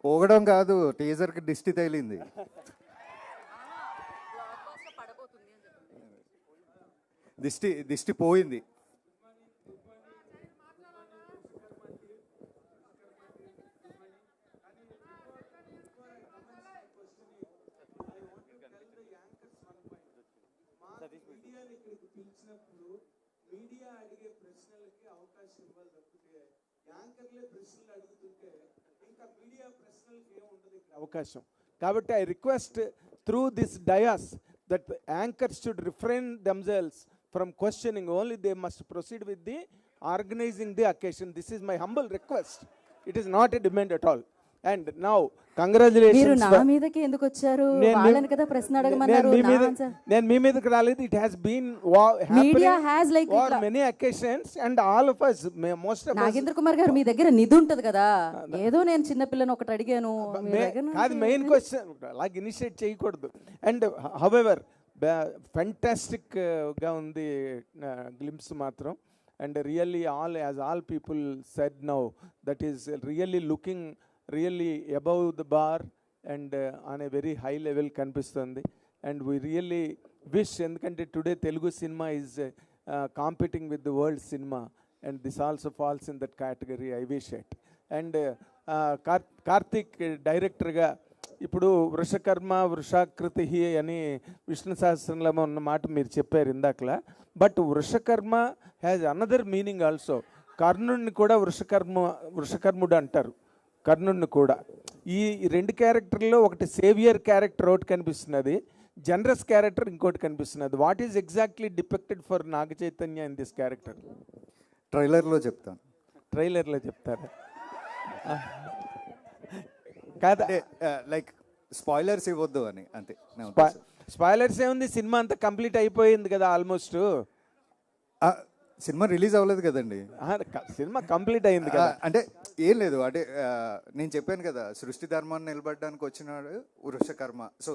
పోగడం కాదు, టీజర్కి దిష్టి తగిలింది. దిష్టి పోయింది. మీడియా అడిగే ప్రశ్నలకి అవకాశం ఇవ్వాలి తప్పితే యాంకర్లే ప్రశ్నలు అడుగుతుంటే ఇంకా మీడియా ప్రశ్నలకి ఏముంటుంది అవకాశం. కాబట్టి I request through this dais that anchors should refrain themselves from questioning, only they must proceed with the organizing the occasion. This is my humble request. It is not a demand at all. And now congratulations. మీరు నా మీదకి ఎందుకు వచ్చారు? వాళ్ళని కదా ప్రశ్న అడగమన్నారు. నేను మీ మీదకి రాలేదు. It has been media has like for many occasions and all of us, most of us. Nagendra Kumar గారు, మీ దగ్గర నిధి ఉంటది కదా, ఏదో నేను చిన్న పిల్లని ఒకటి అడిగాను. కాదు, మెయిన్ క్వశ్చన్ అలాగే ఇనిషియేట్ చేయకూడదు. అండ్ హౌఎవర్ ఫ్యాంటాస్టిక్ గా ఉంది గ్లింప్స్ మాత్రం. And really all people said now, that is really looking really above the bar and on a very high level కనిపిస్తుంది. And we really wish, ఎందుకంటే today Telugu cinema is competing with the world cinema, and this also falls in that category. I wish it. And Karthik డైరెక్టర్గా ఇప్పుడు వృషకర్మ వృషాకృతి అని విష్ణు సహస్రంలో ఉన్న మాట మీరు చెప్పారు ఇందాకలా. But Vrishakarma has another meaning also. కర్ణుడిని కూడా వృషకర్ముడు అంటారు, కర్ణుడిని కూడా. ఈ రెండు క్యారెక్టర్లో ఒకటి సేవియర్ క్యారెక్టర్ ఒకటి కనిపిస్తున్నది, జనరస్ క్యారెక్టర్ ఇంకోటి కనిపిస్తున్నది. What is exactly depicted for Naga Chaitanya in this character? ట్రైలర్లో చెప్తాను. ట్రైలర్లో చెప్తారా? కాదా, లైక్ స్పాయిలర్స్ ఇవ్వద్దు అని అంతే. స్పాయిలర్స్ ఏముంది, సినిమా అంతా కంప్లీట్ అయిపోయింది కదా ఆల్మోస్ట్. సినిమా రిలీజ్ అవ్వలేదు కదండి. సినిమా కంప్లీట్ అయింది కదా. అంటే ఏం లేదు, అంటే నేను చెప్పాను కదా, సృష్టి ధర్మాన్ని నిలబడడానికి వచ్చినాడు వృషకర్మ. సో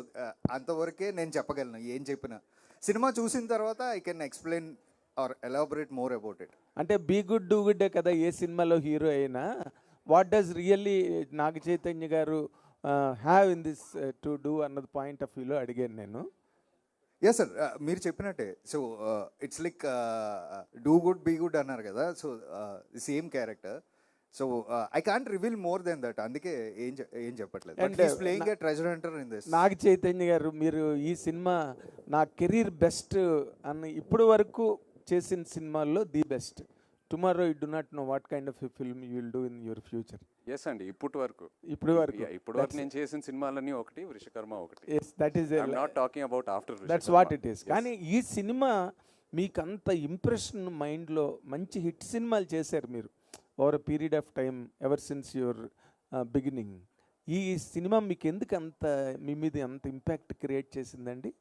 అంతవరకే నేను చెప్పగలను. ఏం చెప్పినా సినిమా చూసిన తర్వాత I can explain or elaborate more about it. అంటే బీ గుడ్ డూ గుడ్డే కదా ఏ సినిమాలో హీరో అయినా. What does really Naga Chaitanya గారు have in this to do అన్నది పాయింట్ ఆఫ్ వ్యూలో అడిగాను నేను. ఎస్ సార్, మీరు చెప్పినట్టే. So it's like do good be good అన్నారు కదా. So same character. So I can't reveal more than that. అందుకే ఏం చెప్పట్లేదు. Playing a treasure hunter in this. నాగ చైతన్య గారు, మీరు ఈ సినిమా నా కెరీర్ బెస్ట్ అని ఇప్పుడు వరకు చేసిన సినిమాల్లో the best. Tomorrow you do not know what kind of film you will do in your future. Yes అండి, ఇప్పటి వరకు నేను చేసిన సినిమాలన్నీ ఒకటి, వృషకర్మ ఒకటి. That is not talking about after. That's what it is. కానీ ఈ సినిమా మీకు అంత ఇంప్రెషన్ మైండ్లో, మంచి హిట్ సినిమాలు చేశారు మీరు over a period of time ever since your beginning. ఈ సినిమా మీకు ఎందుకు అంత మీ మీద అంత ఇంపాక్ట్ క్రియేట్ చేసిందండి?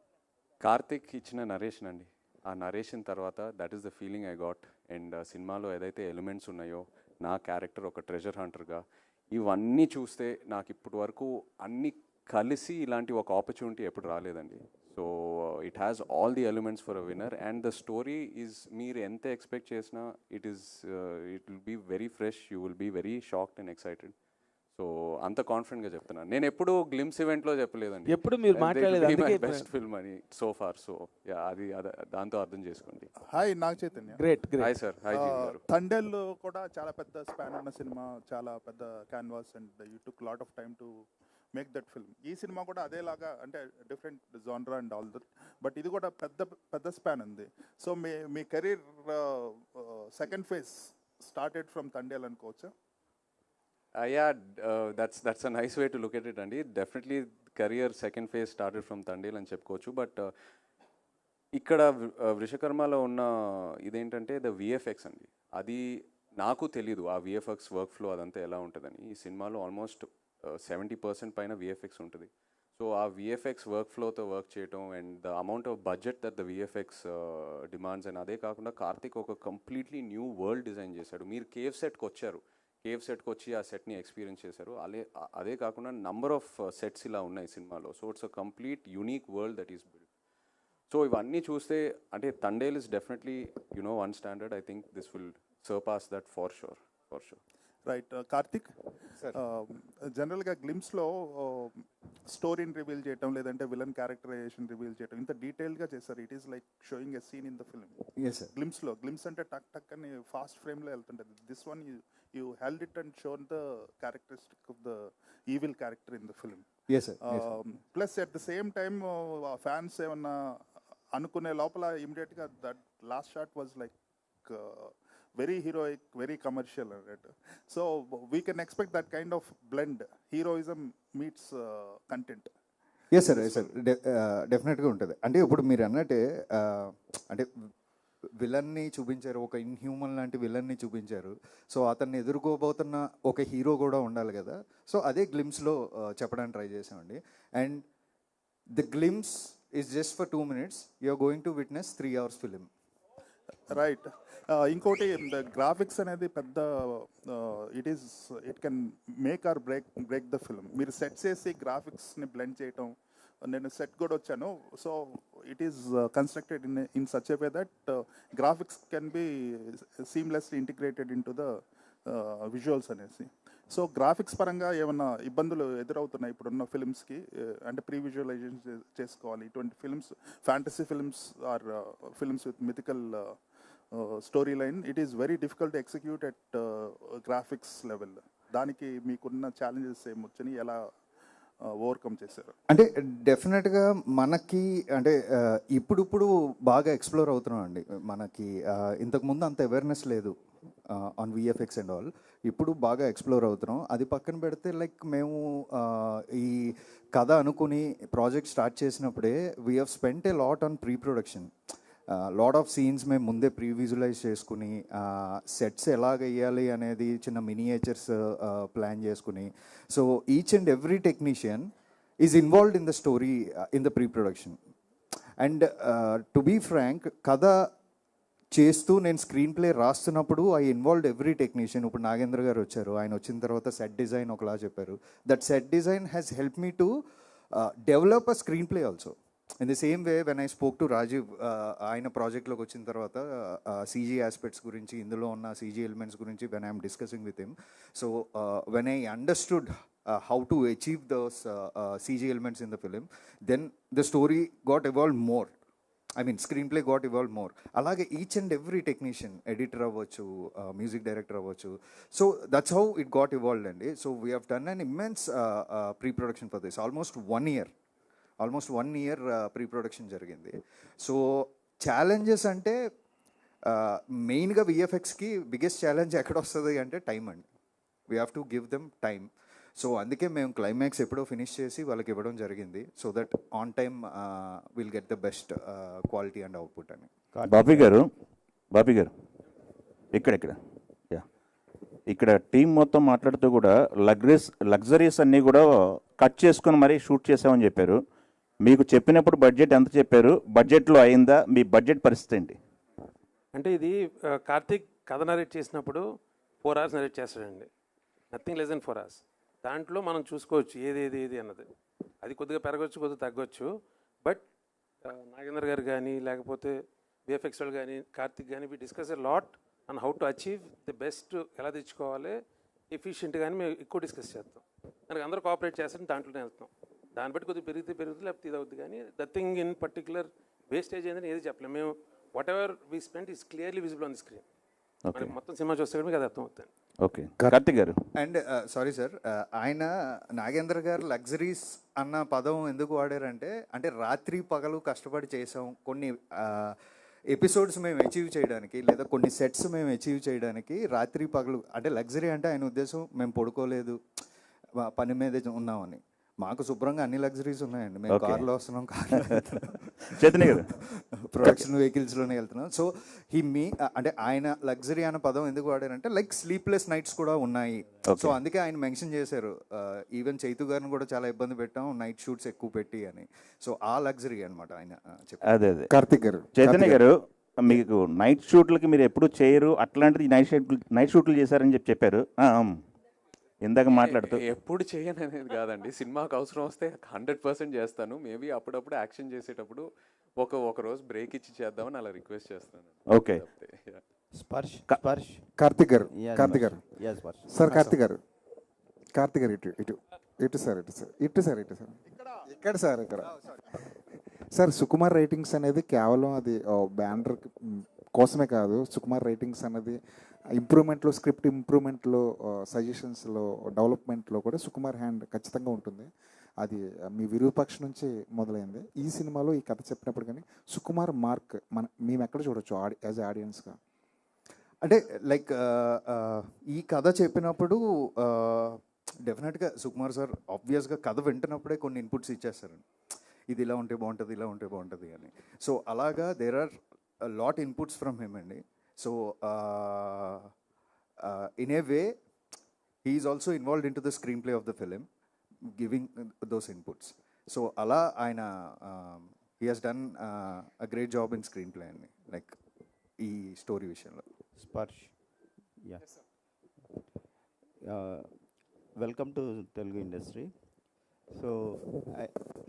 కార్తిక్ ఇచ్చిన నరేషన్ అండి. ఆ నరేషన్ తర్వాత that is the feeling I got. And సినిమాలో ఏదైతే ఎలిమెంట్స్ ఉన్నాయో, నా క్యారెక్టర్ ఒక ట్రెజర్ హంటర్గా, ఇవన్నీ చూస్తే నాకు ఇప్పటి వరకు అన్నీ కలిసి ఇలాంటి ఒక ఆపర్చునిటీ ఎప్పుడు రాలేదండి. So it has all the elements for a winner. And the story is, మీరు ఎంత ఎక్స్పెక్ట్ చేసినా it will be very fresh. You will be very shocked and excited. So అంత కాన్ఫిడెంట్గా చెప్తున్నాను. నేను ఎప్పుడు గ్లిమ్స్ ఈవెంట్లో చెప్పలేదండి, ఎప్పుడు మీరు మాట్లాడలేదు బెస్ట్ ఫిల్మ్ అని సో ఫార్. సో అది దాంతో అర్థం చేసుకోండి. Hi Naga Chaitanya. Great. Hi sir. Hi గారు. తండేల్ కూడా చాలా పెద్ద స్పాన్ ఉన్న సినిమా, చాలా పెద్ద canvas, and you took lot of time to make that film. ఈ సినిమా కూడా అదేలాగా, అంటే డిఫరెంట్ జానరా అండ్ ఆల్ దట్, బట్ ఇది కూడా పెద్ద స్పాన్ ఉంది. సో మీ career second phase started from Thandel అనుకోవచ్చా? Yeah, that's a nice way to look at it అండి. Definitely career second phase started from Thandel అని చెప్పుకోవచ్చు. బట్ ఇక్కడ వృషకర్మలో ఉన్న ఇదేంటంటే ద విఎఫ్ఎక్స్ అండి. అది నాకు తెలీదు ఆ విఎఫ్ఎక్స్ వర్క్ ఫ్లో అదంతా ఎలా ఉంటుందని. ఈ సినిమాలో ఆల్మోస్ట్ 70% పైన విఎఫ్ఎక్స్ ఉంటుంది. సో ఆ విఎఫ్ఎక్స్ వర్క్ ఫ్లోతో వర్క్ చేయటం and the amount of budget that the VFX demands. And అదే కాకుండా కార్తిక్ ఒక కంప్లీట్లీ న్యూ వరల్డ్ డిజైన్ చేశాడు. మీరు కేవ్ సెట్కి వచ్చారు, కేవ్ సెట్కి వచ్చి ఆ సెట్ని ఎక్స్పీరియన్స్ చేశారు. అదే కాకుండా నంబర్ ఆఫ్ సెట్స్ ఇలా ఉన్నాయి సినిమాలో. So it's a complete unique world that is build. So ఇవన్నీ చూస్తే అంటే Thandel is definitely one standard. I think this will surpass that for sure. Right. Karthik, జనరల్గా గ్లిమ్స్లో స్టోరీని రివీల్ చేయటం లేదంటే విలన్ క్యారెక్టరైజేషన్ రివీల్ చేయటం ఇంత డీటెయిల్గా చేస్తారు. It is like showing a scene in the film. Yes sir. Glimpse అంటే టక్ టక్ అని ఫాస్ట్ ఫ్రేమ్లో వెళ్తుంటుంది. This one you held it and shown the characteristic of the evil character in the film. Yes sir. Plus at the same time fans ఏమన్నా అనుకునే లోపల ఇమీడియట్గా that last shot was like very heroic, very commercial, right? So we can expect that kind of blend. Heroism meets content. Yes sir. Yes sir. డెఫినెట్గా ఉంటుంది. అంటే ఇప్పుడు మీరు అన్నట్టే అంటే విలన్ని చూపించారు, ఒక ఇన్హ్యూమన్ లాంటి విలన్ని చూపించారు. సో అతన్ని ఎదుర్కోబోతున్న ఒక హీరో కూడా ఉండాలి కదా. సో అదే గ్లిమ్స్లో చెప్పడానికి ట్రై చేసామండి. And the glimpse is just for 2 minutes. You are going to witness 3 hours film. Right. ఇంకోటి గ్రాఫిక్స్ అనేది పెద్ద it can make or break the film. మీరు సెట్స్ వేసి గ్రాఫిక్స్ని బ్లెండ్ చేయటం, నేను సెట్ కూడా వచ్చాను. So it is constructed in such a way that graphics can be seamlessly integrated in to the visuals అనేసి. సో గ్రాఫిక్స్ పరంగా ఏమన్నా ఇబ్బందులు ఎదురవుతున్నాయి ఇప్పుడున్న ఫిల్మ్స్కి? అంటే ప్రీ విజువలైజేషన్ చేసుకోవాలి ఇటువంటి films, fantasy films or films with mythical story line. It is very difficult to execute at graphics level. దానికి మీకున్న ఛాలెంజెస్ ఏమొచ్చని ఎలా ఓవర్కమ్ చేశారు? అంటే డెఫినెట్గా మనకి అంటే ఇప్పుడు బాగా ఎక్స్ప్లోర్ అవుతున్నాం అండి. మనకి ఇంతకుముందు అంత అవేర్నెస్ లేదు ఆన్ విఎఫ్ఎక్స్ అండ్ ఆల్. ఇప్పుడు బాగా ఎక్స్ప్లోర్ అవుతున్నాం. అది పక్కన పెడితే లైక్ మేము ఈ కథ అనుకుని ప్రాజెక్ట్ స్టార్ట్ చేసినప్పుడే we have spent a lot on pre production. Lot of scenes మేము ముందే ప్రీ విజువలైజ్ చేసుకుని సెట్స్ ఎలాగ వేయాలి అనేది చిన్న మినియేచర్స్ ప్లాన్ చేసుకుని. So each and every technician is involved in the story in the pre production. And to be frank, కథ చేస్తూ నేను స్క్రీన్ ప్లే రాస్తున్నప్పుడు ఐ ఇన్వాల్వ్డ్ ఎవ్రీ టెక్నీషియన్. ఇప్పుడు నాగేంద్ర గారు వచ్చారు, ఆయన వచ్చిన తర్వాత సెట్ డిజైన్ ఒకలా చెప్పారు. That set design has help me to develop a screen play also. In the same way when I spoke to Rajiv, ఆయన ప్రాజెక్ట్లోకి వచ్చిన తర్వాత సీజీ ఆస్పెక్ట్స్ గురించి, ఇందులో ఉన్న సీజీ ఎలిమెంట్స్ గురించి when I'm discussing with him. So when I understood how to achieve those CG elements in the film, then the story got evolved more. I mean, screenplay got evolved more. Alage each and every technician, editor avvachu, music director avvachu. So that's how it got evolved, and so we have done an immense pre-production for this. Almost 1 year pre-production jarigindi. So challenges ante main ga VFX ki biggest challenge ekkada ostadi ante time and we have to give them time. So అందుకే మేము climax ఎప్పుడో finish చేసి వాళ్ళకి ఇవ్వడం జరిగింది. So that on time will get the best quality and output అని. బాబీ గారు ఇక్కడ టీం మొత్తం మాట్లాడుతూ కూడా లగ్జరీస్ అన్నీ కూడా కట్ చేసుకొని మరీ షూట్ చేసామని చెప్పారు. మీకు చెప్పినప్పుడు బడ్జెట్ ఎంత చెప్పారు? బడ్జెట్లో అయిందా? మీ బడ్జెట్ పరిస్థితి ఏంటి? అంటే ఇది కార్తీక్ కథ నరేట్ చేసినప్పుడు 4 hours నరేట్ చేస్తాడండి. Nothing less than 4 hours. దాంట్లో మనం చూసుకోవచ్చు ఏది అన్నది. అది కొద్దిగా పెరగవచ్చు, కొద్దిగా తగ్గొచ్చు. బట్ నాగేంద్ర గారు కానీ లేకపోతే విఎఫ్ఎక్స్ వాళ్ళు కానీ కార్తిక్ కానీ we discuss a lot and how to achieve the best, ఎలా తెచ్చుకోవాలి ఎఫిషియెంట్. కానీ మేము ఎక్కువ డిస్కస్ చేస్తాం. దానికి అందరూ కోఆపరేట్ చేస్తాం, దాంట్లోనే వెళ్తాం. దాన్ని బట్టి కొద్దిగా పెరుగుతుంది లేకపోతే ఇది అవుతుంది. కానీ the thing in particular wastage ఏంటని ఏది చెప్పలేము. మేము what ever we spend is clearly visible on the screen. మొత్తం సినిమా చూస్తే కూడా మీకు అది అర్థం అవుతుంది. ఓకే, కార్తిక్ గారు. అండ్ సారీ సార్, ఆయన నాగేంద్ర గారు లగ్జరీస్ అన్న పదం ఎందుకు వాడారంటే, అంటే రాత్రి పగలు కష్టపడి చేసాం కొన్ని ఎపిసోడ్స్ మేము అచీవ్ చేయడానికి, లేదా కొన్ని సెట్స్ మేము అచీవ్ చేయడానికి రాత్రి పగలు. అంటే లగ్జరీ అంటే ఆయన ఉద్దేశం మేము పడుకోలేదు, పని మీద ఉన్నామని. మాకు శుభ్రంగా అన్ని లగ్జరీస్ ఉన్నాయండి. మేము కార్లో వస్తున్నాం, చైతన్య గారు ప్రొడక్షన్ వెహికల్స్లోనే వెళ్తున్నాం. సో అంటే ఆయన లగ్జరీ అనే పదం ఎందుకు వాడారంటే లైక్ స్లీప్లెస్ నైట్స్ కూడా ఉన్నాయి. సో అందుకే ఆయన మెన్షన్ చేశారు. ఈవెన్ చైతు గారిని కూడా చాలా ఇబ్బంది పెట్టాం నైట్ షూట్స్ ఎక్కువ పెట్టి అని. సో ఆ లగ్జరీ అనమాట ఆయన చెప్పారు. అదే కార్తిక్ గారు. చైతన్య గారు, మీకు నైట్ షూట్లకి మీరు ఎప్పుడు చేయరు, అట్లాంటిది నైట్ షూట్లు చేశారని చెప్పారు ఇందాక మాట్లాడుతూ. ఎప్పుడు చేయను అనేది కాదండి, సినిమాకి అవసరం వస్తే 100% చేస్తాను. మేబీ అప్పుడప్పుడు యాక్షన్ చేసేటప్పుడు ఒక రోజు బ్రేక్ ఇచ్చి చేద్దామని అలా రిక్వెస్ట్ చేస్తాను. ఓకే, స్పర్శ్ కార్తిక్ గారు సార్, కార్తిక్ గారు కార్తిక్ గారు ఇటు ఇటు ఇటు సార్ ఇటు సార్ ఇటు సార్ ఇటు సార్ ఇక్కడ సార్ ఇక్కడ సార్ సుకుమార్ రైటింగ్స్ అనేది కేవలం అది బ్యానర్ కోసమే కాదు. సుకుమార్ రైటింగ్స్ అనేది ఇంప్రూవ్మెంట్లో, స్క్రిప్ట్ ఇంప్రూవ్మెంట్లో, సజెషన్స్లో, డెవలప్మెంట్లో కూడా సుకుమార్ హ్యాండ్ ఖచ్చితంగా ఉంటుంది. అది మీ విరూపాక్ష నుంచి మొదలైంది. ఈ సినిమాలో ఈ కథ చెప్పినప్పుడు కానీ సుకుమార్ మార్క్ మేము ఎక్కడ చూడొచ్చు యాజ్ ఆడియన్స్గా? అంటే లైక్ ఈ కథ చెప్పినప్పుడు డెఫినెట్గా సుకుమార్ సార్ ఆబ్వియస్గా కథ వింటున్నప్పుడే కొన్ని ఇన్పుట్స్ ఇచ్చేస్తారండి. ఇది ఇలా ఉంటే బాగుంటుంది, ఇలా ఉంటే బాగుంటుంది అని. సో అలాగా there are lot inputs from him అండి. So in a way he is also involved in to the screen play of the film, giving those inputs. So అలా ఆయన he has done a great job in screenplay అండి, like ఈ story విషయంలో. Sparsh, welcome to Telugu industry. So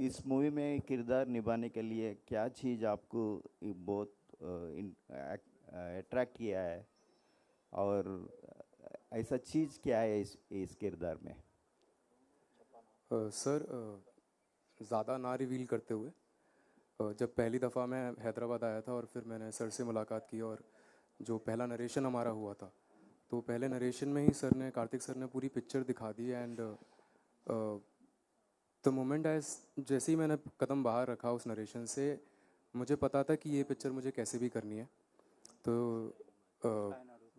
इस movie में किरदार निभाने के लिए क्या चीज़ आपको बहुत अट्रैक्ट किया है और ऐसा चीज़ क्या है इस किरदार में? सर ज़्यादा ना रिवील करते हुए, जब पहली दफ़ा मैं हैदराबाद आया था और फिर मैंने सर से मुलाकात की और जो पहला नरेशन हमारा हुआ था, तो पहले नरेशन में ही सर ने, कार्तिक सर ने पूरी पिक्चर दिखा दी. एंड द मोमेंट जैसे ही मैंने कदम बाहर रखा उस नरेशन से, मुझे पता था कि ये पिक्चर मुझे कैसे भी करनी है. तो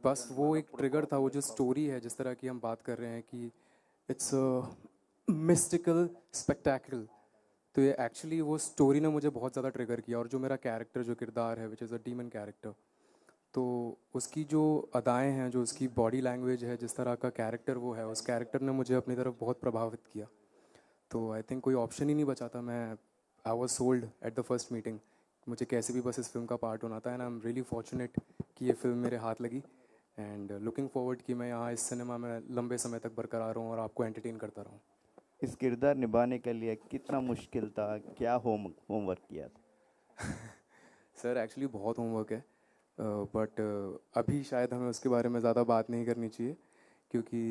बस वो एक ट्रिगर था, वो जो स्टोरी है जिस तरह की हम बात कर रहे हैं कि इट्स मिस्टिकल स्पेक्टेकल, तो ये एक्चुअली वो स्टोरी ने मुझे बहुत ज़्यादा ट्रिगर किया. और जो मेरा कैरेक्टर, जो किरदार है which is a demon character, तो उसकी जो अदाएं हैं, जो उसकी बॉडी लैंग्वेज है, जिस तरह का कैरेक्टर वो है, उस कैरेक्टर ने मुझे अपनी तरफ बहुत प्रभावित किया. तो आई थिंक कोई ऑप्शन ही नहीं बचा था. मैं I was sold at the first meeting. मुझे कैसे भी बस इस फिल्म का पार्ट होना था. And I am really fortunate कि ये फिल्म मेरे हाथ लगी. एंड लुकिंग फॉरवर्ड कि मैं यहाँ इस सिनेमा में लंबे समय तक बरकरार रहूँ और आपको एंटरटेन करता रहूँ. इस किरदार निभाने के लिए कितना मुश्किल था, क्या होमवर्क किया था? सर एक्चुअली बहुत होमवर्क है, बट अभी शायद हमें उसके बारे में ज़्यादा बात नहीं करनी चाहिए, क्योंकि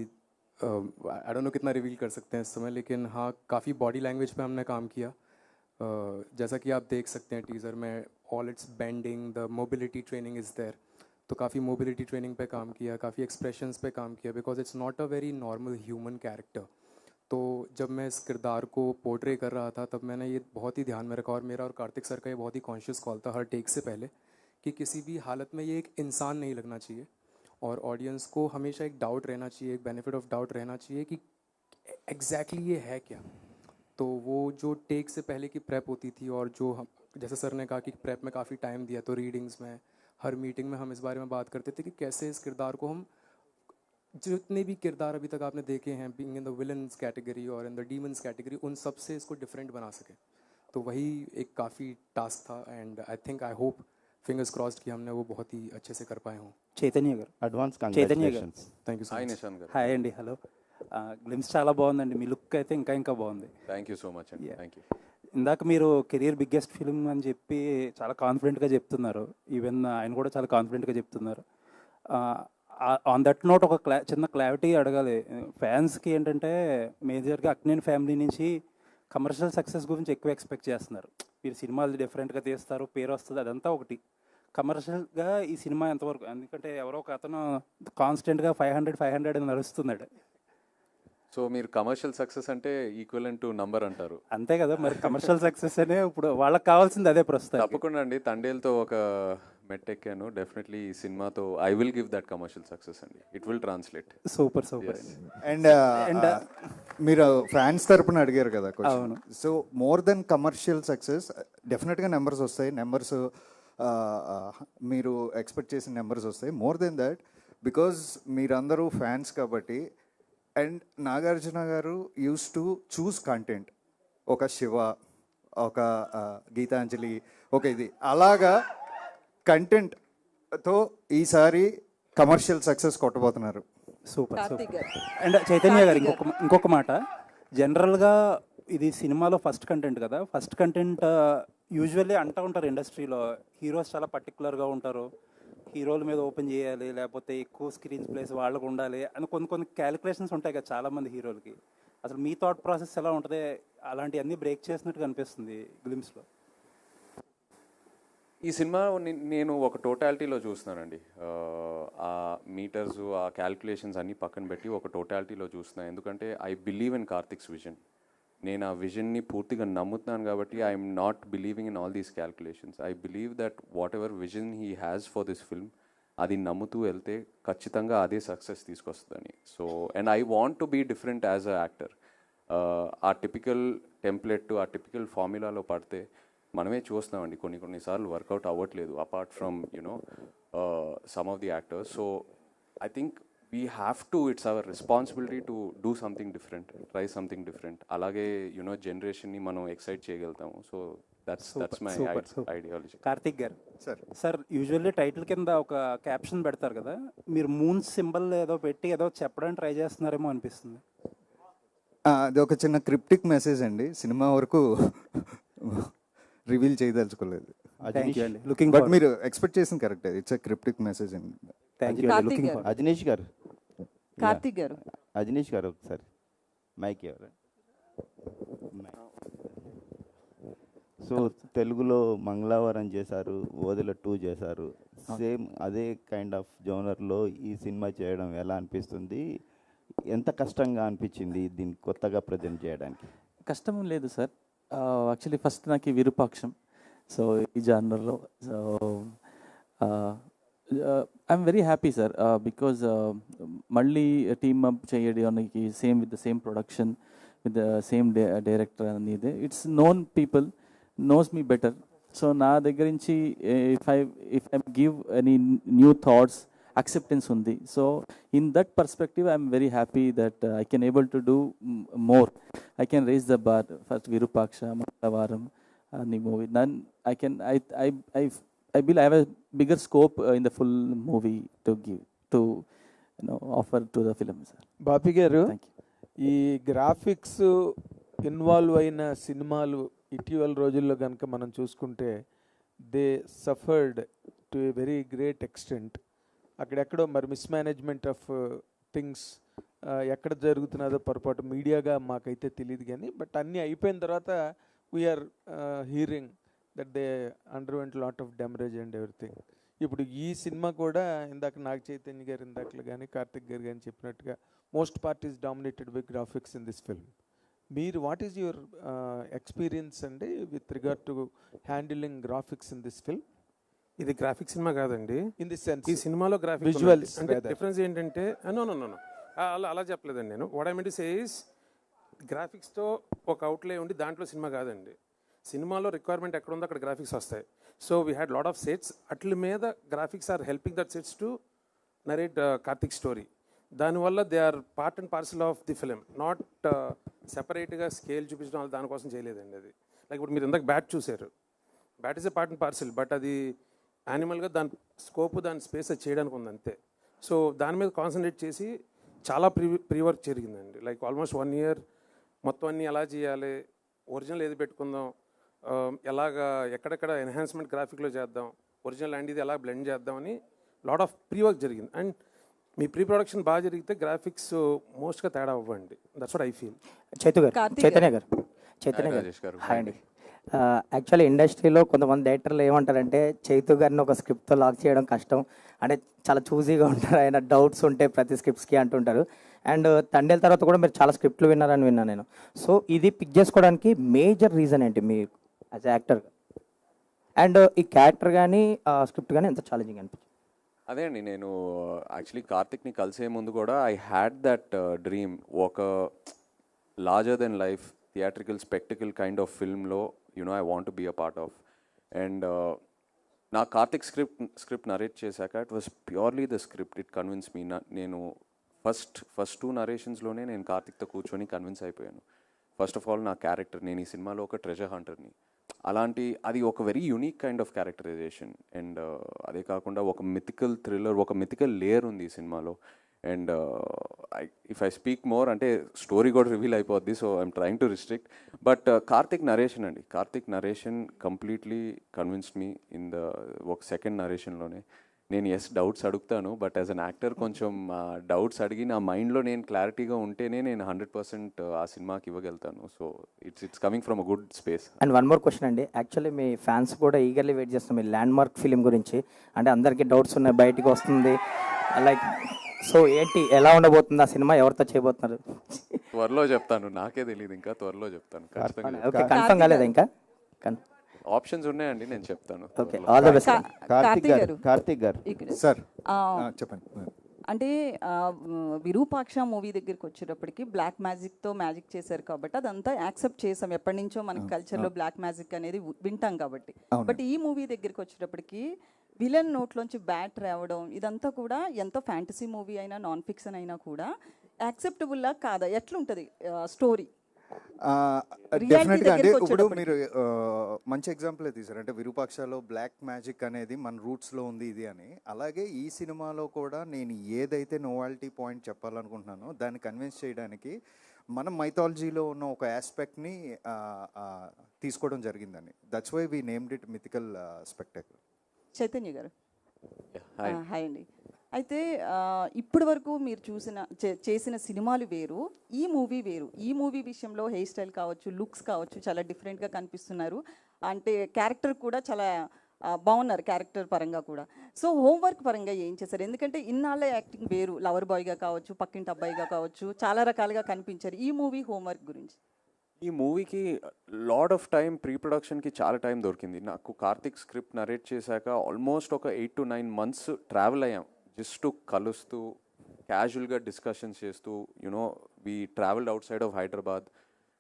आई डोंट नो कितना रिवील कर सकते हैं इस समय. लेकिन हाँ, काफ़ी बॉडी लैंग्वेज पे हमने काम किया. जैसा कि आप देख सकते हैं टीज़र में, all its bending, the mobility training is there. तो काफ़ी मोबिलिटी ट्रेनिंग पे काम किया, काफ़ी एक्सप्रेशंस पे काम किया, because it's not a very normal human character. तो जब मैं इस किरदार को पोर्ट्रे कर रहा था, तब मैंने ये बहुत ही ध्यान में रखा. और मेरा और कार्तिक सर का ये बहुत ही कॉन्शियस कॉल था हर टेक से पहले, कि किसी भी हालत में ये एक इंसान नहीं लगना चाहिए. और ऑडियंस को हमेशा एक डाउट रहना चाहिए, एक बेनिफिट ऑफ डाउट रहना चाहिए कि एग्जैक्टली ये है क्या. तो वो जो टेक से पहले की प्रेप होती थी, और जो हम, जैसे सर ने कहा कि प्रेप में काफ़ी टाइम दिया, तो रीडिंग्स में, हर मीटिंग में हम इस बारे में बात करते थे कि कैसे इस किरदार को हम, जितने भी किरदार अभी तक आपने देखे हैं being in the villains category और इन द डीमन्स कैटेगरी, उन सब से इसको डिफरेंट बना सके. तो वही एक काफ़ी टास्क था. And I think, I hope, fingers crossed कि हमने वो बहुत ही अच्छे से कर पाए हों. చైతన్య గారు, అడ్వాన్స్ చైతన్య గారు, కంగ్రాచులేషన్స్. థ్యాంక్ యూ సో హాయ్ మచ్. నిషాన్ గారు. హాయ్ అండి. హలో. గ్లిమ్స్ చాలా బాగుందండి. మీ లుక్ అయితే ఇంకా బాగుంది. థ్యాంక్ యూ సో మచ్ అండి. Yeah. Thank you. ఇందాక మీరు కెరియర్ బిగ్గెస్ట్ ఫిల్మ్ అని చెప్పి చాలా కాన్ఫిడెంట్గా చెప్తున్నారు. ఈవెన్ ఆయన కూడా చాలా కాన్ఫిడెంట్గా చెప్తున్నారు. ఆన్ దట్ నోట్ ఒక చిన్న క్లారిటీ అడగాలి ఫ్యాన్స్కి. ఏంటంటే మేజర్గా అక్కినేని ఫ్యామిలీ నుంచి కమర్షియల్ సక్సెస్ గురించి ఎక్కువ ఎక్స్పెక్ట్ చేస్తున్నారు. మీరు సినిమాలు డిఫరెంట్గా తీస్తారు, పేరు వస్తుంది, అదంతా ఒకటి. కమర్షియల్గా ఈ సినిమా ఎంతవరకు? ఎందుకంటే ఎవరో ఒక అతను కాన్స్టెంట్గా 500 అని నడుస్తున్నాడు. సో మీరు కమర్షియల్ సక్సెస్ అంటే ఈక్వలెంట్ టు నంబర్ అంటారు. అంతే కదా మరి. కమర్షియల్ సక్సెస్ అనే ఇప్పుడు వాళ్ళకి కావాల్సింది అదే ప్రస్తుతం. తప్పకుండా అండి. తండేల్తో ఒక మెట్టెక్కాను. డెఫినెట్లీ ఈ సినిమాతో I will give that commercial success అండి. It will translate. Super. And మీరు ఫ్యాన్స్ తరపున అడిగారు కదా question. So more than commercial success, డెఫినెట్గా నెంబర్స్ వస్తాయి. నెంబర్స్ మీరు ఎక్స్పెక్ట్ చేసిన నెంబర్స్ వస్తాయి. మోర్ దెన్ దట్, బికాజ్ మీరందరూ ఫ్యాన్స్ కాబట్టి. అండ్ నాగార్జున గారు యూస్ టు చూస్ కంటెంట్. ఒక శివ, ఒక గీతాంజలి, ఒక ఇది అలాగా కంటెంట్తో ఈసారి కమర్షియల్ సక్సెస్ కొట్టబోతున్నారు. సూపర్. అండ్ చైతన్య గారు ఇంకొక మాట. జనరల్గా ఇది సినిమాలో ఫస్ట్ కంటెంట్ కదా. ఫస్ట్ కంటెంట్ యూజువల్లీ అంటూ ఉంటారు ఇండస్ట్రీలో, హీరోస్ చాలా పర్టికులర్గా ఉంటారు, హీరోల మీద ఓపెన్ చేయాలి, లేకపోతే ఎక్కువ స్క్రీన్ ప్లేస్ వాళ్ళకు ఉండాలి అని కొన్ని క్యాలిక్యులేషన్స్ ఉంటాయి కదా చాలామంది హీరోలకి. అసలు మీ థాట్ ప్రాసెస్ ఎలా ఉంటుంది? అలాంటివన్నీ బ్రేక్ చేసినట్టు కనిపిస్తుంది గ్లిమ్స్లో. ఈ సినిమా నేను ఒక టోటాలిటీలో చూస్తున్నానండి. ఆ మీటర్స్, ఆ క్యాల్కులేషన్స్ అన్నీ పక్కన పెట్టి ఒక టోటాలిటీలో చూస్తున్నాను. ఎందుకంటే I believe in Karthik's vision. నేను ఆ విజన్ని పూర్తిగా నమ్ముతున్నాను కాబట్టి I'm not believing in all these calculations. I believe that whatever vision he has for this film, అది నమ్ముతూ వెళ్తే ఖచ్చితంగా అదే సక్సెస్ తీసుకొస్తుందని. So and I want to be different as a actor. ఆ టిపికల్ టెంప్లెట్, ఆ typical ఫార్ములాలో పడితే మనమే చూస్తున్నామండి కొన్నిసార్లు వర్కౌట్ అవ్వట్లేదు, apart from you know some of the actors. So I think we have to, it's our responsibility to do something different, try something different. అలాగే you know జనరేషన్ని మనం ఎక్సైట్ చేయగలుగుతాము. So that's my ideology. Karthik గారు, సార్ యూజువల్లీ టైటిల్ కింద ఒక caption పెడతారు కదా, మీరు moon symbol ఏదో పెట్టి ఏదో చెప్పడానికి ట్రై చేస్తున్నారేమో అనిపిస్తుంది. అది ఒక చిన్న క్రిప్టిక్ మెసేజ్ అండి, సినిమా వరకు రివీల్ చేయదలుచుకోలేదు. బట్ మీరు ఎక్స్పెక్ట్ చేసింది correct, it's a cryptic message అండి. అజనీష్ గారు, కార్తిక్ గారు, అజనీష్ గారు ఒకసారి మైక్ ఎవరు. సో తెలుగులో మంగళవారం చేశారు, ఓదెల 2 చేశారు. సేమ్ అదే కైండ్ ఆఫ్ జోనర్లో ఈ సినిమా చేయడం ఎలా అనిపిస్తుంది? ఎంత కష్టంగా అనిపించింది దీన్ని కొత్తగా ప్రజెంట్ చేయడానికి? కష్టం లేదు సార్. యాక్చువల్లీ ఫస్ట్ నాకు విరూపాక్షం, సో ఈ జానర్లో. So I'm very happy sir, because మళ్ళీ టీమ్ అప్ చేయడానికి same with the same production, with the same director అనేది it's known people knows me better. So నా దగ్గర నుంచి if I give any new thoughts, acceptance undi. So in that perspective I am very happy that I can able to do more. I can raise the bar. First Virupaksha, Mangalavaram, the movie. Then I believe I have a bigger scope in the full movie to give, to offer to the film, sir. బాపి గారు, Thank you. ఈ graphics involve అయిన సినిమాలు ఇటీవల రోజుల్లో కనుక మనం చూసుకుంటే they suffered to a very great extent. అక్కడెక్కడో మరి మిస్మేనేజ్మెంట్ ఆఫ్ థింగ్స్ ఎక్కడ జరుగుతున్నదో పొరపాటు మీడియాగా మాకైతే తెలియదు కానీ, బట్ అన్నీ అయిపోయిన తర్వాత we are hearing that they underwent lot of damage and everything. ఇప్పుడు ఈ సినిమా కూడా ఇందాక నాగ చైతన్య గారు ఇందాకలు కానీ కార్తిక్ గారు కానీ చెప్పినట్టుగా most part is dominated by graphics in this film. మీరు వాట్ ఈస్ యువర్ ఎక్స్పీరియన్స్ అండి with regard to handling graphics in this film? ఇది గ్రాఫిక్స్ సినిమా కాదండి, ఇన్ దిస్ సెన్స్ ఈ సినిమాలో గ్రాఫిక్స్ విజువల్స్ అంటే డిఫరెన్స్ ఏంటంటే నో అలా చెప్పలేదండి నేను. What I mean to say is గ్రాఫిక్స్తో ఒక అవుట్లే ఉండి దాంట్లో సినిమా కాదండి. సినిమాలో రిక్వైర్మెంట్ ఎక్కడ ఉందో అక్కడ గ్రాఫిక్స్ వస్తాయి. So we had lot of sets, అట్ల మీద graphics are helping that sets to narrate Karthik story. దానివల్ల they are part and parcel of the film, not సెపరేట్గా స్కేల్ చూపించడం దానికోసం చేయలేదండి. అది లైక్ ఇప్పుడు మీరు ఇందాక బ్యాట్ చూశారు, bat is a part and parcel, but అది యానిమల్గా దాని స్కోప్, దాని స్పేస్ అది చేయడానికి ఉంది అంతే. సో దాని మీద కాన్సన్ట్రేట్ చేసి చాలా ప్రీ వర్క్ జరిగిందండి. లైక్ ఆల్మోస్ట్ 1 year మొత్తం అన్నీ ఎలా చేయాలి, ఒరిజినల్ ఏది పెట్టుకుందాం, ఎలాగా ఎక్కడెక్కడ ఎన్హాన్స్మెంట్ గ్రాఫిక్లో చేద్దాం, ఒరిజినల్ అండ్ ఇది ఎలా బ్లెండ్ చేద్దామని లాట్ ఆఫ్ ప్రీ వర్క్ జరిగింది. అండ్ మీ ప్రీ ప్రొడక్షన్ బాగా జరిగితే గ్రాఫిక్స్ మోస్ట్గా తేడా అవ్వండి. That's what I feel. Chaitanya గారు హాయ్ అండి. యాక్చువల్లీ ఇండస్ట్రీలో కొంతమంది డైరెక్టర్లు ఏమంటారంటే చైతు గారిని ఒక స్క్రిప్ట్తో లాక్ చేయడం కష్టం, అంటే చాలా చూజీగా ఉంటారు, ఆయన డౌట్స్ ఉంటాయి ప్రతి స్క్రిప్ట్స్కి అంటుంటారు. అండ్ తండేల తర్వాత కూడా మీరు చాలా స్క్రిప్ట్లు విన్నారని విన్నాను నేను. సో ఇది పిక్ చేసుకోవడానికి మేజర్ రీజన్ ఏంటి మీ యాజ్ యాక్టర్? అండ్ ఈ క్యారెక్టర్ కానీ స్క్రిప్ట్ కానీ ఎంత ఛాలెంజింగ్ అనిపించింది? అదే అండి, నేను యాక్చువల్లీ కార్తిక్ని కలిసే ముందు కూడా ఐ హ్యాడ్ దట్ డ్రీమ్, ఒక larger then life theatrical spectacle kind of ఫిల్మ్లో I want to be a part of. And నా కార్తిక్ స్క్రిప్ట్ నరేట్ చేశాక it was purely the script, it convince me. నేను ఫస్ట్ 2 నరేషన్స్లోనే నేను కార్తిక్తో కూర్చొని కన్విన్స్ అయిపోయాను. ఫస్ట్ ఆఫ్ ఆల్ నా క్యారెక్టర్, నేను ఈ సినిమాలో ఒక ట్రెజర్ హంటర్ని, అలాంటి అది ఒక very unique kind of characterization. And అదే కాకుండా ఒక మిథికల్ థ్రిల్లర్, ఒక మిథికల్ లేయర్ ఉంది ఈ సినిమాలో. And if I speak more అంటే స్టోరీ కూడా రివీల్ అయిపోద్ది, so I'm trying to restrict. But Karthik narration అండి, Karthik narration completely convinced me in the ఒక సెకండ్ నరేషన్లోనే. నేను ఎస్ డౌట్స్ అడుగుతాను, బట్ యాజ్ అన్ యాక్టర్ కొంచెం డౌట్స్ అడిగి నా మైండ్లో నేను క్లారిటీగా ఉంటేనే నేను 100% ఆ సినిమాకి ఇవ్వగలుగుతాను. So it's coming from a good space. And one more question అండి, యాక్చువల్లీ మీ ఫ్యాన్స్ కూడా ఈగర్లీ వెయిట్ చేస్తున్నారు మీ ల్యాండ్ మార్క్ ఫిలిం గురించి. అంటే అందరికీ డౌట్స్ ఉన్నాయి, బయటికి వస్తుంది లైక్, సో ఏంటి ఎలా ఉండబోతుంది ఆ సినిమా, ఎవరితో చేయబోతున్నారు? త్వరలో చెప్తాను, నాకే తెలియదు, ఇంకా త్వరలో చెప్తాను. ఓకే, కన్ఫర్మ్ కాలేదా ఇంకా? ఆప్షన్స్ ఉన్నాయండి, నేను చెప్తాను. Okay, all the best. Karthik గారు సార్ చెప్పండి. అంటే విరూపాక్ష మూవీ దగ్గరికి వచ్చేటప్పటికి బ్లాక్ మ్యాజిక్తో మ్యాజిక్ చేశారు కాబట్టి అదంతా యాక్సెప్ట్ చేసాం, ఎప్పటి నుంచో మన కల్చర్లో బ్లాక్ మ్యాజిక్ అనేది వింటాం కాబట్టి. బట్ ఈ మూవీ దగ్గరికి వచ్చేటప్పటికి విలన్ నోట్లోంచి బ్యాట్ రావడం ఇదంతా కూడా ఎంత ఫ్యాంటసీ మూవీ అయినా నాన్ ఫిక్షన్ అయినా కూడా యాక్సెప్టబుల్లా కాదా, ఎట్లుంటుంది స్టోరీ? డెఫినెట్గా అంటే ఇప్పుడు మీరు మంచి ఎగ్జాంపులే తీశారు. అంటే విరూపాక్షలో బ్లాక్ మ్యాజిక్ అనేది మన రూట్స్లో ఉంది ఇది అని. అలాగే ఈ సినిమాలో కూడా నేను ఏదైతే నోవాలిటీ పాయింట్ చెప్పాలనుకుంటున్నానో దాన్ని కన్విన్స్ చేయడానికి మనం మైథాలజీలో ఉన్న ఒక ఆస్పెక్ట్ని తీసుకోవడం జరిగిందని. That's why we named it mythical spectacle. Chaitanya గారు హాయ్ అండి. అయితే ఇప్పటి వరకు మీరు చేసిన సినిమాలు వేరు, ఈ మూవీ వేరు. ఈ మూవీ విషయంలో హెయిర్ స్టైల్ కావచ్చు, లుక్స్ కావచ్చు, చాలా డిఫరెంట్గా కనిపిస్తున్నారు. అంటే క్యారెక్టర్ కూడా చాలా బాగున్నారు, క్యారెక్టర్ పరంగా కూడా. సో హోంవర్క్ పరంగా ఏం చేశారు? ఎందుకంటే ఇన్నాళ్ళ యాక్టింగ్ వేరు, లవర్ బాయ్గా కావచ్చు, పక్కింటి అబ్బాయిగా కావచ్చు, చాలా రకాలుగా కనిపించారు. ఈ మూవీ హోంవర్క్ గురించి. ఈ మూవీకి లాడ్ ఆఫ్ టైం, ప్రీ ప్రొడక్షన్కి చాలా టైం దొరికింది నాకు. కార్తిక్ స్క్రిప్ట్ నరేట్ చేశాక ఆల్మోస్ట్ ఒక 8 to 9 months ట్రావెల్ అయ్యాం, జస్ట్ కలుస్తూ క్యాజువల్గా డిస్కషన్స్ చేస్తూ. You know we travelled out side of Hyderabad,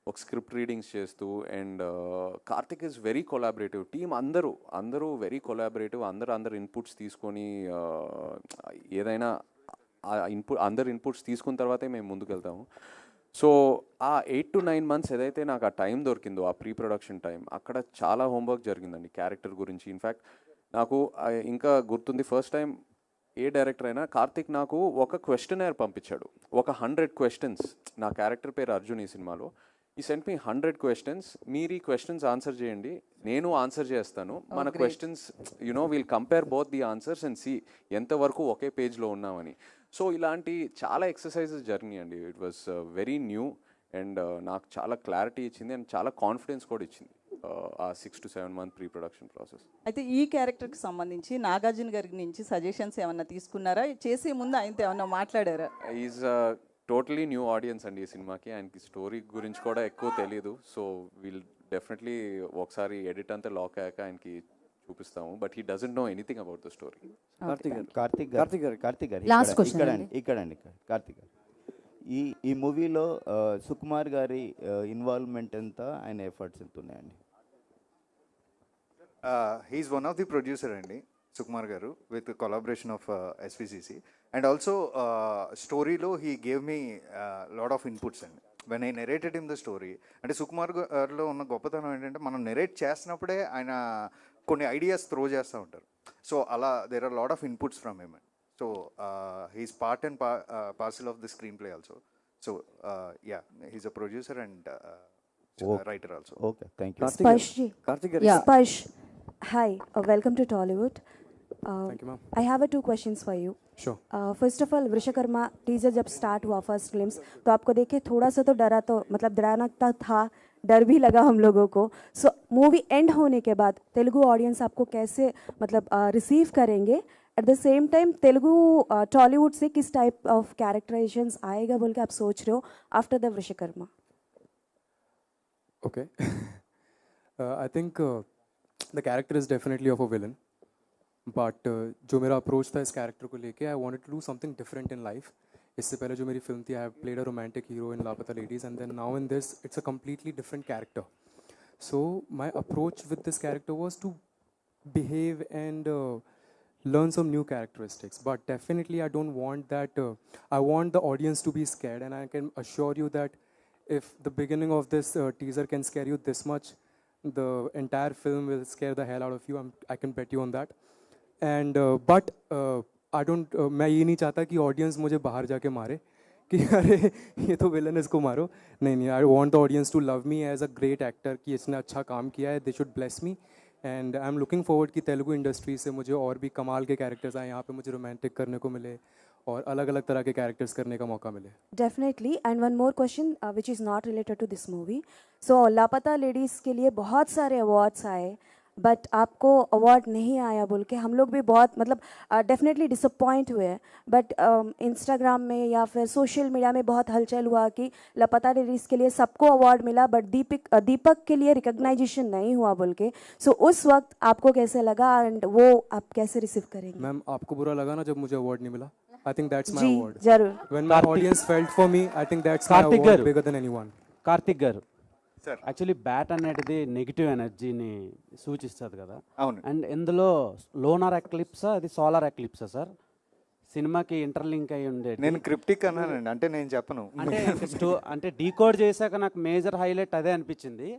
ఒక స్క్రిప్ట్ రీడింగ్స్ చేస్తూ. And Karthik is very collaborative. Team అందరూ వెరీ కొలాబరేటివ్. అందరు ఇన్పుట్స్ తీసుకొని ఏదైనా అందరు ఇన్పుట్స్ తీసుకున్న తర్వాతే మేము ముందుకెళ్తాము. సో ఆ 8 to 9 months ఏదైతే నాకు ఆ టైం దొరికిందో, ఆ ప్రీ ప్రొడక్షన్ టైం, అక్కడ చాలా హోంవర్క్ జరిగిందండి క్యారెక్టర్ గురించి. ఇన్ఫ్యాక్ట్ నాకు ఇంకా గుర్తుంది, ఫస్ట్ టైం ఏ డైరెక్టర్ అయినా కార్తిక్ నాకు ఒక క్వశ్చనర్ పంపించాడు, ఒక 100 questions. నా క్యారెక్టర్ పేరు అర్జున్ ఈ సినిమాలో. ఈ సెంట్ మీ 100 questions, మీరు ఈ క్వశ్చన్స్ ఆన్సర్ చేయండి, నేను ఆన్సర్ చేస్తాను. మన questions we'll compare both the answers and see ఎంతవరకు ఒకే పేజ్లో ఉన్నామని. సో ఇలాంటి చాలా ఎక్సర్సైజెస్ జరిగినాయండి. It was very new and నాకు చాలా క్లారిటీ ఇచ్చింది అండ్ చాలా కాన్ఫిడెన్స్ కూడా ఇచ్చింది ఆ 6 to 7 month pre production process. అయితే ఈ క్యారెక్టర్కి సంబంధించి నాగార్జున గారి నుంచి సజెషన్స్ ఏమన్నా తీసుకున్నారా? చేసే ముందు ఆయనతో ఏమన్నా మాట్లాడారా? ఈజ్ టోటలీ న్యూ ఆడియన్స్ అండి ఈ సినిమాకి. ఆయనకి స్టోరీ గురించి కూడా ఎక్కువ తెలియదు. సో వీల్ డెఫినెట్లీ ఒకసారి ఎడిట్ అంతా లాక్ అయ్యాక ఆయనకి చూపిస్తాము. But he doesn't know anything about the story. Karthik గారు ఇక్కడండి కార్తిక్ గారు, ఈ మూవీలో సుకుమార్ గారి ఇన్వాల్వ్మెంట్ ఎంత, ఆయన ఎఫర్ట్స్ ఎంత ఉన్నాయండి? He's one of the producer అండి సుకుమార్ గారు, with collaboration of SVCC. And also స్టోరీలో he gave me lot of inputs అండి when I narrated in the story. అంటే సుకుమార్ గారిలో ఉన్న గొప్పతనం ఏంటంటే మనం నెరేట్ చేస్తున్నప్పుడే ఆయన కొన్ని ఐడియాస్ త్రో చేస్తూ ఉంటారు. సో అలా there are lot of inputs from him. So he's part and parcel of the screen play also. So yeah, he's a producer and writer also. Okay, thank you. Karthik Sparsh, hi, welcome to Tollywood. Thank you, ma'am. I have 2 questions for you. Sure. First of all, Vishwakarma teaser जब start हुआ first glimpse, तो आपको देख के थोड़ा सा तो डरा, तो मतलब डराना था, डर भी लगा हम लोगों को. सो मूवी एंड होने के बाद तेलुगु ऑडियंस आपको कैसे मतलब रिसीव करेंगे? At the same time Telugu Tollywood से किस टाइप ऑफ कैरेक्टराइजेशंस आएगा बोल के आप सोच रहे हो after the Vishwakarma? Okay. I think the character is definitely of a villain. But जो मेरा अप्रोच था इस कैरेक्टर को लेके, I wanted to do something different in life. इससे पहले जो मेरी फिल्म थी, I have played a romantic hero in Laapataa Ladies, and then now in this it's a completely different character. So my approach with this character was to behave and learn some new characteristics. But definitely I don't want that. I want the audience to be scared, and I can assure you that if the beginning of this teaser can scare you this much, the entire film will scare the hell out of you. I can bet you on that. And but I don't, मैं ये नहीं चाहता कि audience मुझे बाहर जाके मारे कि अरे ये तो विलन, इसको मारो. नहीं, I want the audience to love me as a great actor, कि इसने अच्छा काम किया है. They should bless me and I am looking forward कि तेलुगु इंडस्ट्री से मुझे और भी कमाल के कैरेक्टर्स आए, यहाँ पे मुझे रोमांटिक करने को मिले और अलग अलग तरह के कैरेक्टर्स करने का मौका मिले. Definitely. And one more question which is not related to this movie. So Laapataa Ladies के लिए बहुत सारे अवार्ड्स आए, बट आपको अवार्ड नहीं आया बोल के हम लोग भी बहुत मतलब डेफिनेटली डिसअपॉइंट हुए. बट इंस्टाग्राम में या फिर सोशल मीडिया में बहुत हलचल हुआ कि लापता लेडीज़ के लिए सबको अवार्ड मिला बट दीपक के लिए रिकग्नाइजेशन नहीं हुआ बोल के. सो उस वक्त आपको कैसे लगा एंड वो आप कैसे रिसीव करेंगे? मैम आपको बुरा लगा ना जब मुझे अवार्ड नहीं मिला? I think that's my ji award. जरूर. When my audience felt for me, I think that's my award bigger than anyone. Karthik గారు సార్, యాక్చువల్లీ బ్యాట్ అనేది నెగిటివ్ ఎనర్జీని సూచిస్తుంది కదా. అవును. అండ్ ఇందులో లోనార్ ఎక్లిప్సా అది సోలార్ ఎక్లిప్సా సార్? సినిమాకి ఇంటర్లింక్ అయి ఉండేది. నేను క్రిప్టిక్ అన్నానండి, అంటే నేను చెప్పను. అంటే డీకోడ్ చేశాక నాకు మేజర్ హైలైట్ అదే అనిపించింది.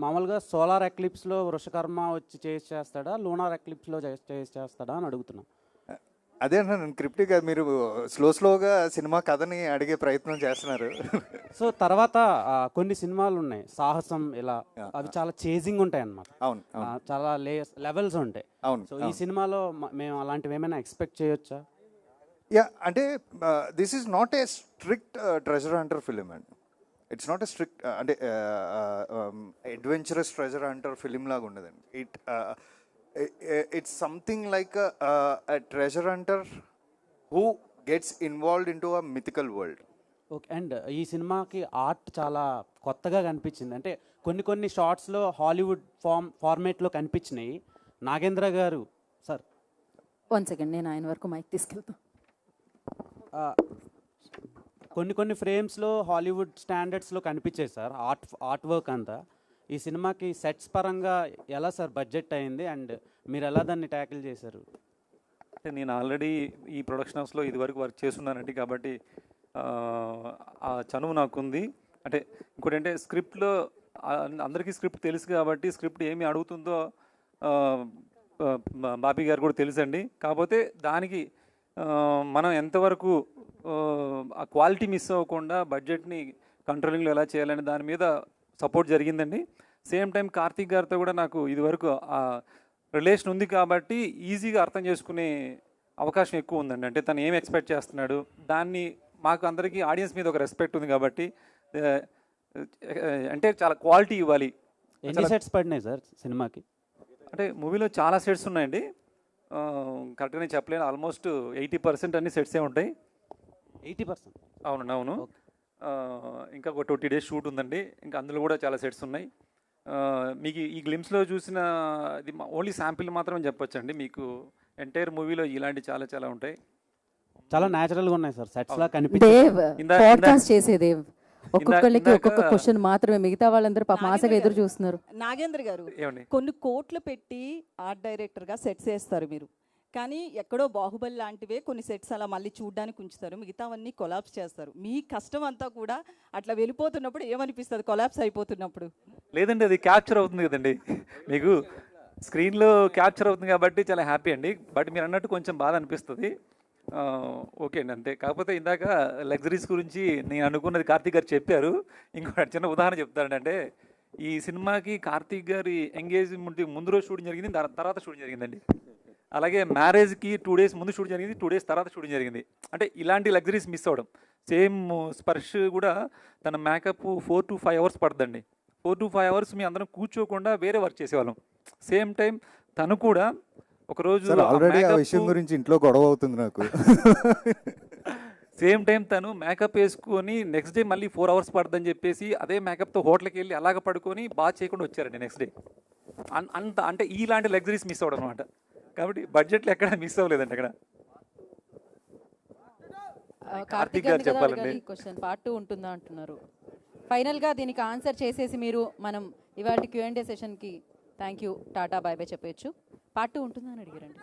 మామూలుగా సోలార్ ఎక్లిప్స్లో వృషకర్మ వచ్చి చేస్తాడా, లోనార్ ఎక్లిప్స్లో చేస్తాడా అని అడుగుతున్నా. అదే అన్నా, నేను క్రిప్టిక్ మీరు స్లోగా సినిమా కథని అడిగే ప్రయత్నం చేస్తున్నారు. సో తర్వాత కొన్ని సినిమాలు ఉన్నాయి సాహసం ఇలా, అవి చాలా చేజింగ్ ఉంటాయి అన్నమాట. అవును, చాలా లెవెల్స్ ఉంటాయి. అవును. సో ఈ సినిమాలో మేము అలాంటివి ఏమైనా ఎక్స్పెక్ట్ చేయొచ్చా? యా, అంటే this is not a strict treasure Hunter film అండి. ఇట్స్ నాట్ ఏ స్ట్రిక్ట్ అంటే అడ్వెంచరస్ ట్రెజర్ హంటర్ ఫిలిం లాగా ఉండదండి. It's something like a treasure hunter who gets involved into a mythical world. Okay. And ఈ సినిమాకి art చాలా కొత్తగా కనిపించింది. అంటే కొన్ని షార్ట్స్లో హాలీవుడ్ ఫార్మేట్లో కనిపించినాయి. నాగేంద్ర గారు సార్ 1 సెకండ్, నేను ఆయన వరకు మైక్ తీసుకెళ్తాను. కొన్ని ఫ్రేమ్స్లో హాలీవుడ్ స్టాండర్డ్స్లో కనిపించాయి సార్ ఆర్ట్ వర్క్ అంతా. ఈ సినిమాకి సెట్స్ పరంగా ఎలా సార్ బడ్జెట్ అయింది అండ్ మీరు ఎలా దాన్ని ట్యాకిల్ చేశారు? అంటే నేను ఆల్రెడీ ఈ ప్రొడక్షన్ హౌస్లో ఇదివరకు వర్క్ చేస్తున్నానండి, కాబట్టి ఆ చనువు నాకుంది. అంటే ఇంకోటి అంటే స్క్రిప్ట్లో అందరికీ స్క్రిప్ట్ తెలుసు కాబట్టి స్క్రిప్ట్ ఏమి అడుగుతుందో బాబీ గారు కూడా తెలుసండి. కాకపోతే దానికి మనం ఎంతవరకు ఆ క్వాలిటీ మిస్ అవ్వకుండా బడ్జెట్ని కంట్రోలింగ్లో ఎలా చేయాలని దాని మీద సపోర్ట్ జరిగిందండి. సేమ్ టైం కార్తీక్ గారితో కూడా నాకు ఇదివరకు ఆ రిలేషన్ ఉంది కాబట్టి ఈజీగా అర్థం చేసుకునే అవకాశం ఎక్కువ ఉందండి. అంటే తను ఏం ఎక్స్పెక్ట్ చేస్తున్నాడు, దాన్ని మాకు అందరికీ ఆడియన్స్ మీద ఒక రెస్పెక్ట్ ఉంది కాబట్టి అంటే చాలా క్వాలిటీ ఇవ్వాలి. ఎన్ని సెట్స్ పడినాయి సార్ సినిమాకి? అంటే మూవీలో చాలా సెట్స్ ఉన్నాయండి, కరెక్ట్గానే చెప్పలేను. ఆల్మోస్ట్ 80% అన్ని సెట్సే ఉంటాయి. 80%? అవునండి, అవును. ఇంకా ఒక 20 days షూట్ ఉందండి, ఇంకా అందులో కూడా చాలా సెట్స్ ఉన్నాయి. మీకు ఈ గ్లిమ్స్లో చూసిన ఇది ఓన్లీ శాంపిల్ మాత్రం చెప్పొచ్చండి. మీకు ఎంటైర్ మూవీలో ఇలాంటి చాలా చాలా ఉంటాయి. చాలా న్యాచురల్గా ఉన్నాయి సార్, సెట్స్ లా దేవ్ పాడ్కాస్ట్ చేసేదేవ్ ఒక్కొక్కళ్ళకి ఒక్కొక్క క్వశ్చన్ మాత్రమే, మిగతా వాళ్ళందరూ పాపం ఆశగా ఎదురు చూస్తున్నారు. నాగేంద్ర గారు, కొన్ని కోట్లు పెట్టి ఆర్ట్ డైరెక్టర్గా సెట్స్ వేస్తారు మీరు, కానీ ఎక్కడో బాహుబలి లాంటివే కొన్ని సెట్స్ అలా మళ్ళీ చూడడానికి ఉంచుతారు, మిగతావన్నీ కొలాప్స్ చేస్తారు. మీ కష్టం అంతా కూడా అట్లా వెళ్ళిపోతున్నప్పుడు ఏమనిపిస్తుంది కొలాప్స్ అయిపోతున్నప్పుడు? లేదండి, అది క్యాప్చర్ అవుతుంది కదండి, మీకు స్క్రీన్లో క్యాప్చర్ అవుతుంది కాబట్టి చాలా హ్యాపీ అండి. బట్ మీరు అన్నట్టు కొంచెం బాధ అనిపిస్తుంది. ఓకే అండి, అంతే. కాకపోతే ఇందాక లగ్జరీస్ గురించి నేను అనుకున్నది కార్తీక్ గారు చెప్పారు. ఇంకో చిన్న ఉదాహరణ చెప్తానంటే, ఈ సినిమాకి కార్తీక్ గారి ఎంగేజ్మెంట్ ముందు రోజు షూటింగ్ జరిగింది, తర్వాత షూటింగ్ జరిగిందండి. అలాగే మ్యారేజ్కి 2 days ముందు షూటింగ్ జరిగింది, 2 days తర్వాత షూటింగ్ జరిగింది. అంటే ఇలాంటి లగ్జరీస్ మిస్ అవ్వడం. సేమ్ స్పర్శ్ కూడా తన మేకప్ 4 to 5 hours పడుతుందండి. 4 to 5 hours మీ అందరం కూర్చోకుండా వేరే వర్క్ చేసేవాళ్ళం. సేమ్ టైం తను కూడా ఒకరోజు ఆల్రెడీ ఆ విషయం గురించి ఇంట్లో గొడవ అవుతుంది నాకు. సేమ్ టైం తను మేకప్ వేసుకొని నెక్స్ట్ డే మళ్ళీ 4 hours పడుతుందని చెప్పేసి అదే మేకప్తో హోటల్కి వెళ్ళి అలాగ పడుకొని బాగా చేయకుండా వచ్చారండి నెక్స్ట్ డే. అంత అంటే ఇలాంటి లగ్జరీస్ మిస్ అవ్వడం అనమాట. కాబట్టి బడ్జెట్లో ఎక్కడ మిస్ అవ్వలేదండి అక్కడ. కార్తీక్ గారు చెప్పాలండి. క్వశ్చన్ పార్ట్ 2 ఉంటుందా అంటున్నారు. ఫైనల్గా దీనికి ఆన్సర్ చేసేసి మీరు మనం ఇవాళ Q&A సెషన్కి థ్యాంక్ యూ టాటా బై బై చెప్పచ్చు. పార్ట్ 2 ఉంటుందా అని అడిగారండి.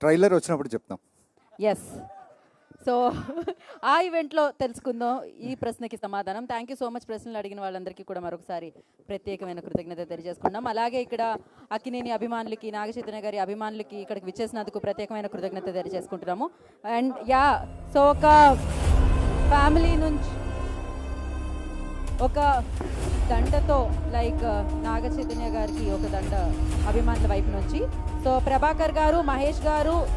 ట్రైలర్ వచ్చినప్పుడు చెప్తాం. ఎస్, సో ఆ ఈవెంట్లో తెలుసుకుందాం ఈ ప్రశ్నకి సమాధానం. Thank you so much. ప్రశ్నలు అడిగిన వాళ్ళందరికీ కూడా మరొకసారి ప్రత్యేకమైన కృతజ్ఞత తెలియజేసుకున్నాం. అలాగే ఇక్కడ అక్కినేని అభిమానులకి, నాగచైతన్య గారి అభిమానులకి ఇక్కడికి విచ్చేసినందుకు ప్రత్యేకమైన కృతజ్ఞత తెలియజేసుకుంటున్నాము. అండ్ యా, సో ఒక ఫ్యామిలీ నుంచి ఒక దండతో లైక్ నాగ చైతన్య గారికి ఒక దండ అభిమానుల వైపు నుంచి. సో ప్రభాకర్ గారు, మహేష్ గారు